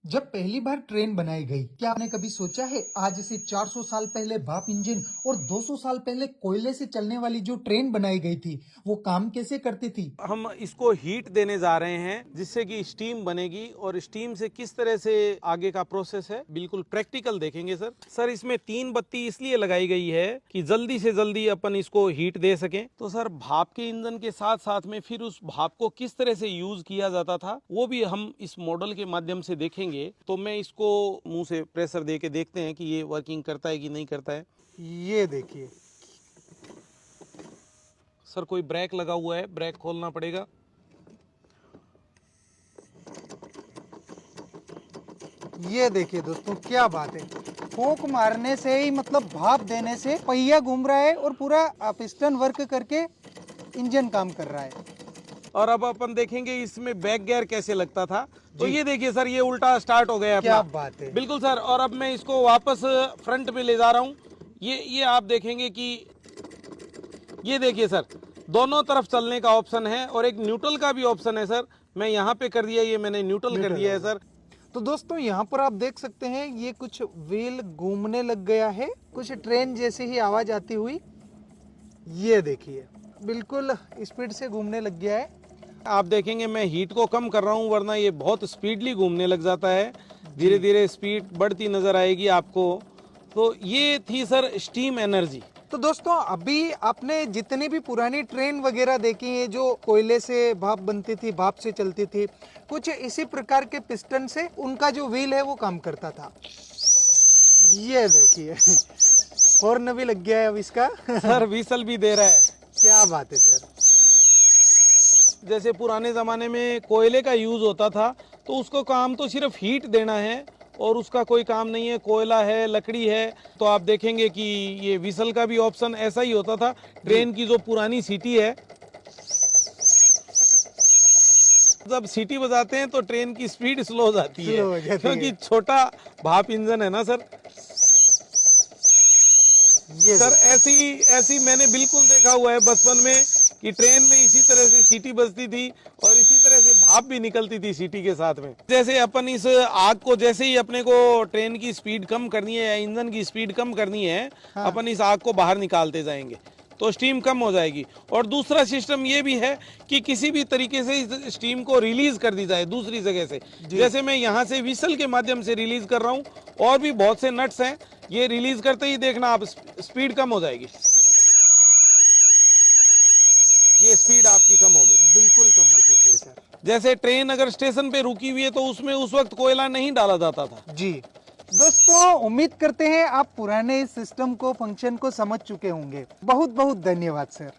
जब पहली बार ट्रेन बनाई गई, क्या आपने कभी सोचा है आज से 400 साल पहले भाप इंजन और 200 साल पहले कोयले से चलने वाली जो ट्रेन बनाई गई थी वो काम कैसे करती थी। हम इसको हीट देने जा रहे हैं जिससे कि स्टीम बनेगी और स्टीम से किस तरह से आगे का प्रोसेस है बिल्कुल प्रैक्टिकल देखेंगे सर इसमें 3 बत्ती इसलिए लगाई गई है कि जल्दी से जल्दी अपन इसको हीट दे सकें। तो सर भाप के ईंधन के साथ साथ में फिर उस भाप को किस तरह से यूज किया जाता था वो भी हम इस मॉडल के माध्यम से देखेंगे। तो मैं इसको मुंह से प्रेशर दे के देखते हैं कि ये वर्किंग करता है कि नहीं करता है। ये देखिए सर कोई ब्रेक लगा हुआ है, ब्रेक खोलना पड़ेगा। ये देखिए दोस्तों, क्या बात है। फूंक मारने से ही मतलब भाप देने से पहिया घूम रहा है और पूरा पिस्टन वर्क करके इंजन काम कर रहा है। और अब अपन देखेंगे इसमें बैक गियर कैसे लगता था। तो ये देखिए सर, ये उल्टा स्टार्ट हो गया। क्या बात है। बिल्कुल सर। और अब मैं इसको वापस फ्रंट में ले जा रहा हूँ। ये आप देखेंगे कि ये देखिए सर, दोनों तरफ चलने का ऑप्शन है और एक न्यूट्रल का भी ऑप्शन है सर। मैं यहाँ पे कर दिया, ये मैंने न्यूट्रल कर दिया है सर। तो दोस्तों यहाँ पर आप देख सकते हैं ये कुछ व्हील घूमने लग गया है, कुछ ट्रेन जैसी ही आवाज आती हुई। ये देखिए बिल्कुल स्पीड से घूमने लग गया है। आप देखेंगे मैं हीट को कम कर रहा हूँ वरना ये बहुत स्पीडली घूमने लग जाता है। धीरे धीरे स्पीड बढ़ती नजर आएगी आपको। तो ये थी सर स्टीम एनर्जी। तो दोस्तों अभी आपने जितनी भी पुरानी ट्रेन वगैरह देखी है जो कोयले से भाप बनती थी, भाप से चलती थी, कुछ इसी प्रकार के पिस्टन से उनका जो व्हील है वो काम करता था। ये देखिए हॉर्न भी लग गया है अब इसका। सर व्हीसल भी दे रहा है। क्या बात है सर। जैसे पुराने ज़माने में कोयले का यूज़ होता था तो उसको काम तो सिर्फ हीट देना है और उसका कोई काम नहीं है। कोयला है, लकड़ी है, तो आप देखेंगे कि ये व्हीसल का भी ऑप्शन ऐसा ही होता था। ट्रेन की जो पुरानी सीटी है, जब सीटी बजाते हैं तो ट्रेन की स्पीड स्लो हो जाती है क्योंकि छोटा भाप इंजन है ना सर। ये सर ऐसी मैंने बिल्कुल देखा हुआ है बचपन में कि ट्रेन में इसी तरह से सीटी बजती थी और इसी तरह से भाप भी निकलती थी सीटी के साथ में। जैसे अपन इस आग को, जैसे ही अपने को ट्रेन की स्पीड कम करनी है या इंजन की स्पीड कम करनी है, हाँ। अपन इस आग को बाहर निकालते जाएंगे तो स्टीम कम हो जाएगी। और दूसरा सिस्टम ये भी है कि किसी भी तरीके से इस स्टीम को रिलीज कर दी जाए दूसरी जगह से। जैसे मैं यहाँ से व्हीसल के माध्यम से रिलीज कर रहा हूँ, और भी बहुत से नट्स हैं, ये रिलीज करते ही देखना आप स्पीड कम हो जाएगी। ये स्पीड आपकी कम हो गई, बिल्कुल कम हो चुकी है सर। जैसे ट्रेन अगर स्टेशन पे रुकी हुई है तो उसमें उस वक्त कोयला नहीं डाला जाता था। जी दोस्तों, उम्मीद करते हैं आप पुराने इस सिस्टम को, फंक्शन को समझ चुके होंगे। बहुत बहुत धन्यवाद सर।